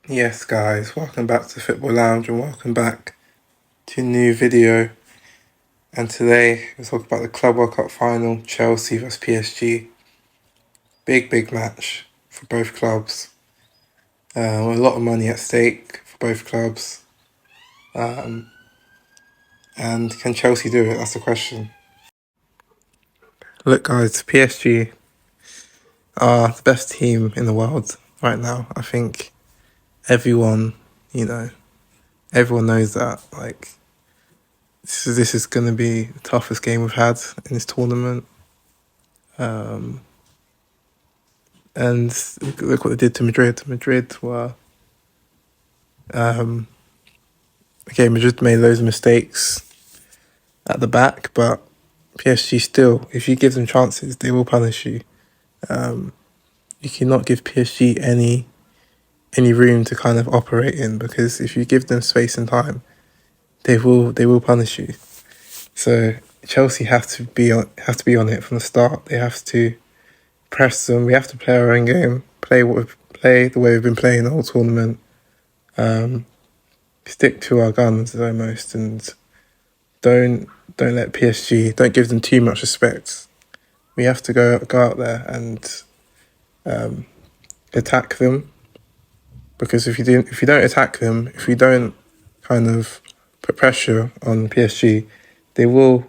Yes, guys, welcome back to Football Lounge and welcome back to a new video. And today we'll talk about the Club World Cup final, Chelsea vs PSG. Big match for both clubs. A lot of money at stake for both clubs. And can Chelsea do it? That's the question. Look, guys, PSG are the best team in the world right now. I think everyone, everyone knows that. Like, this is going to be the toughest game we've had in this tournament. And look what they did to Madrid. Madrid made loads of mistakes at the back, but PSG still, if you give them chances, they will punish you. You cannot give PSG any room to kind of operate in, because if you give them space and time, they will punish you. So Chelsea have to be on it from the start. They have to press them. We have to play our own game, play the way we've been playing the whole tournament. Stick to our guns almost, and don't let PSG, don't give them too much respect. We have to go out there and attack them, because if you don't attack them, if you don't kind of put pressure on PSG, they will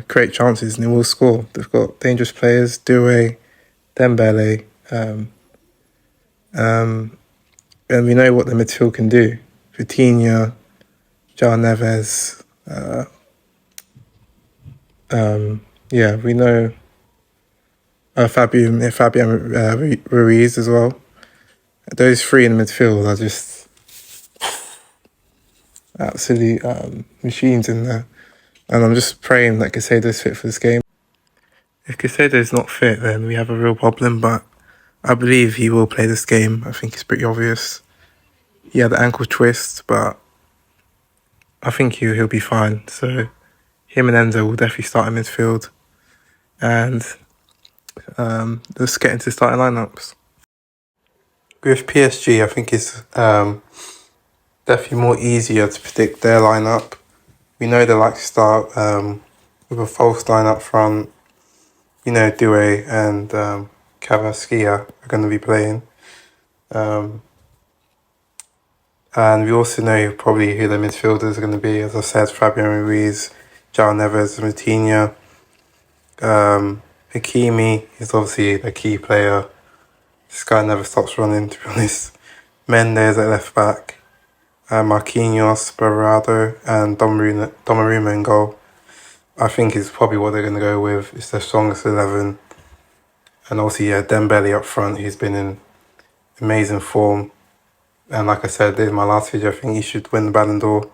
create chances and they will score. They've got dangerous players, Doué, Dembele, and we know what the midfield can do. Vitinha, João Neves, we know Fabian Ruiz as well. Those three in the midfield are just absolute machines in there. And I'm just praying that Caicedo's fit for this game. If Caicedo's not fit, then we have a real problem, but I believe he will play this game. I think it's pretty obvious. He had the ankle twist, but I think he'll be fine. So him and Enzo will definitely start in midfield. And let's get into starting lineups. With PSG, I think it's definitely more easier to predict their lineup. We know they like to start with a false line up front. You know, Doué and Kvaratskhelia are going to be playing. And we also know probably who the midfielders are going to be. As I said, Fabian Ruiz, João Neves, Vitinha. Hakimi is obviously a key player. This guy never stops running, to be honest. Mendes at left back. Marquinhos, Berardo, and Donnarumma in goal. I think is probably what they're going to go with. It's their strongest 11. And also, Dembele up front, who's been in amazing form. And like I said in my last video, I think he should win the Ballon d'Or.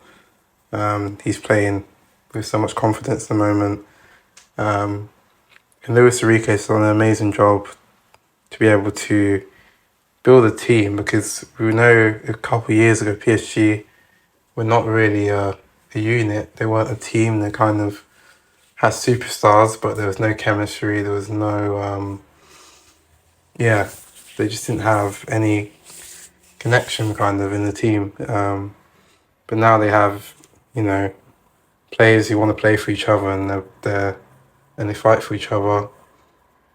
He's playing with so much confidence at the moment. And Luis Enrique has done an amazing job to be able to build a team, because we know a couple of years ago PSG were not really a unit. They weren't a team. They kind of had superstars, but there was no chemistry. There was no they just didn't have any connection kind of in the team. But now they have, players who want to play for each other, and they fight for each other,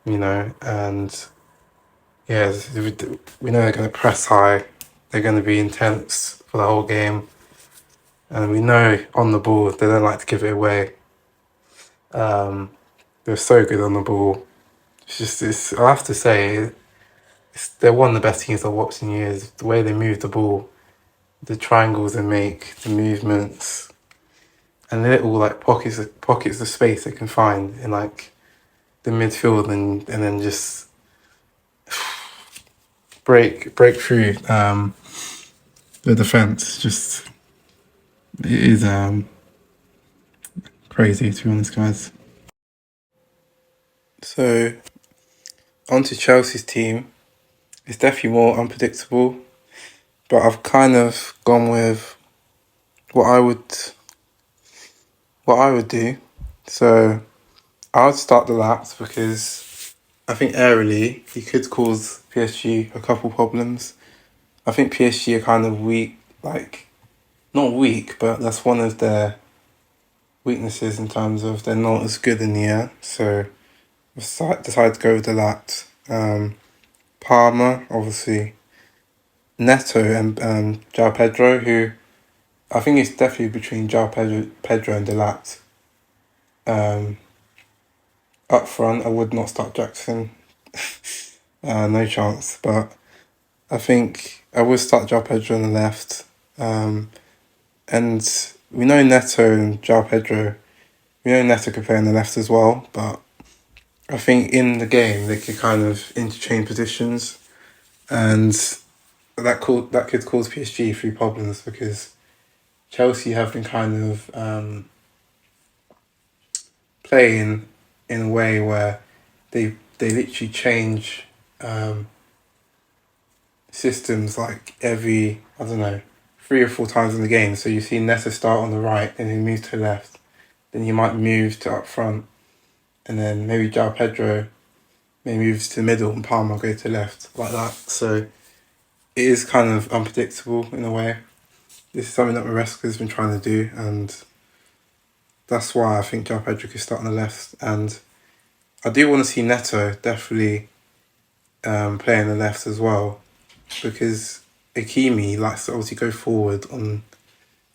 and we know they're going to press high. They're going to be intense for the whole game. And we know on the ball, they don't like to give it away. They're so good on the ball. I have to say, they're one of the best teams I've watched in years. The way they move the ball, the triangles they make, the movements, and the little pockets of space they can find in the midfield, and then just break through the defense. It is crazy, to be honest, guys. So onto Chelsea's team. It's definitely more unpredictable, but I've kind of gone with what I would do. So I would start the laps, because I think aerially, he could cause PSG a couple problems. I think PSG are kind of weak, like, not weak, but that's one of their weaknesses in terms of they're not as good in the air. So decided to go with the lat. Palmer, obviously. Neto and João Pedro, who I think it's definitely between João Pedro and Delat. Up front, I would not start Jackson. No chance. But I think I would start João Pedro on the left. And we know Neto and João Pedro. We know Neto could play on the left as well. But I think in the game, they could kind of interchange positions. And that could cause PSG a few problems because Chelsea have been kind of playing in a way where they literally change systems like every, I don't know, 3 or 4 times in the game. So you see Neto start on the right, then he moves to the left, then he might move to up front, and then maybe João Pedro maybe moves to the middle and Palmer go to the left, like that. So it is kind of unpredictable in a way. This is something that Maresca's been trying to do, and that's why I think João Pedro could start on the left. And I do want to see Neto definitely play on the left as well, because Hakimi likes to obviously go forward and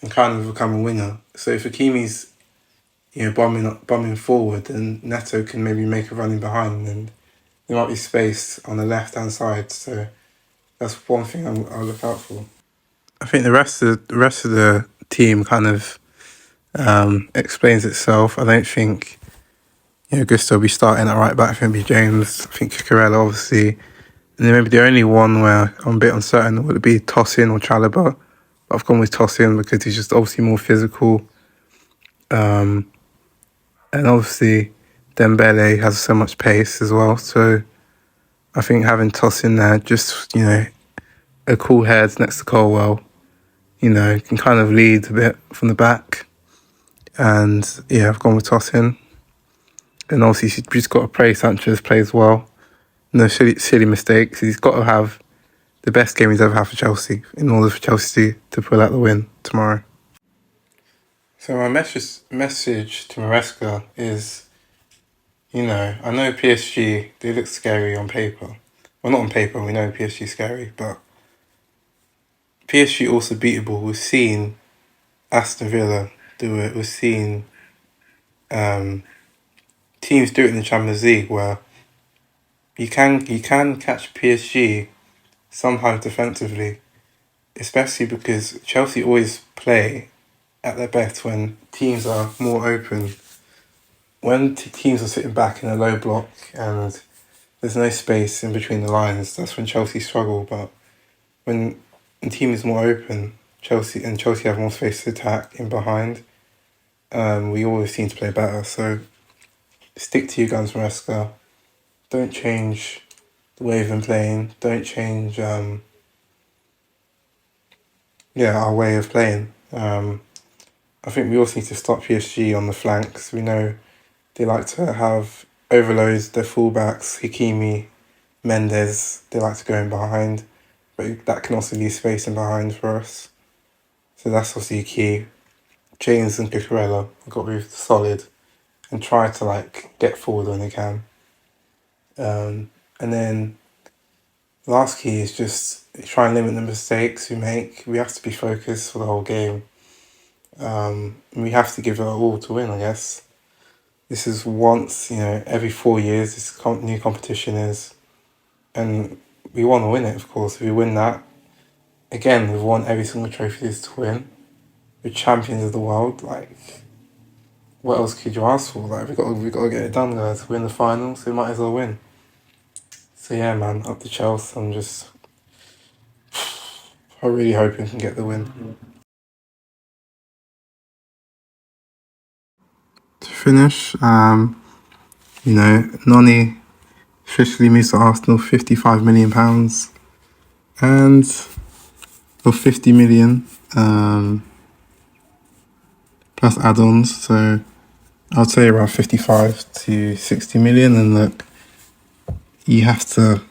kind of become a winger. So if Hakimi's bombing forward, then Neto can maybe make a run in behind, and there might be space on the left hand side. So that's one thing I'll look out for. I think the rest of the team kind of explains itself. I don't think Gusto will be starting at right back. I think it'll be James. I think Cucurella, obviously. And then maybe the only one where I'm a bit uncertain would it be Tosin or Chalobah. But I've gone with Tosin because he's just obviously more physical. And obviously Dembele has so much pace as well. So I think having Tosin there, just, a cool head next to Colwell, can kind of lead a bit from the back. And yeah, I've gone with Tosin. And obviously, you've just got to pray Sanchez plays well. No silly mistakes. He's got to have the best game he's ever had for Chelsea in order for Chelsea to pull out the win tomorrow. So my message to Maresca is, I know PSG, they look scary on paper. Well, not on paper, we know PSG is scary, but PSG also beatable. We've seen Aston Villa do it. We've seen teams do it in the Champions League where you can catch PSG sometimes defensively, especially because Chelsea always play at their best when teams are more open. When teams are sitting back in a low block and there's no space in between the lines, that's when Chelsea struggle. But when the team is more open, Chelsea have more space to attack in behind, we always seem to play better. So stick to your guns, Maresca. Don't change the way we've been playing. Don't change our way of playing. I think we also need to stop PSG on the flanks. We know they like to have overloads, their fullbacks, Hakimi, Mendes, they like to go in behind. But that can also leave space in behind for us. So that's obviously key. James and Cucurella have got to be solid and try to get forward when they can. And then the last key is just try and limit the mistakes we make. We have to be focused for the whole game. We have to give it all to win, I guess. This is once, every 4 years this new competition is. And we want to win it, of course. If we win that, again, we've won every single trophy there is to win. We're champions of the world. What else could you ask for? We got to get it done, guys. We're in the final, so we might as well win. So yeah, man, up to Chelsea. I really hope we can get the win. To finish, Noni officially moves to Arsenal, £55 million, and or 50 million plus add-ons. So I'd say around 55 to 60 million. And look, you have to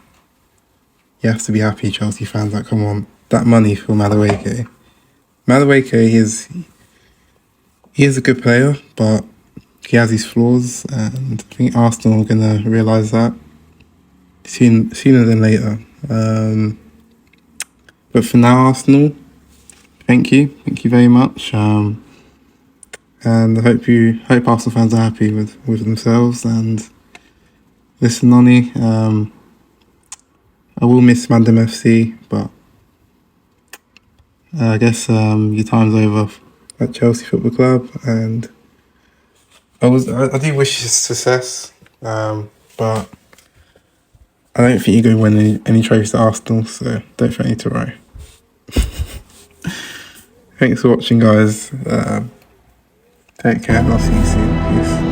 be happy, Chelsea fans. Like, come on, that money for Madueke. Madueke he is a good player, but he has his flaws, and I think Arsenal are gonna realise that sooner than later. But for now, Arsenal, thank you very much. And I hope Arsenal fans are happy with themselves. And listen, Noni, I will miss Mandem FC, but I guess your time's over at Chelsea Football Club, and I do wish you success, but I don't think you're going to win any trophies at Arsenal, so don't think I need to worry. Thanks for watching, guys. Take care, and I'll see you soon. Peace.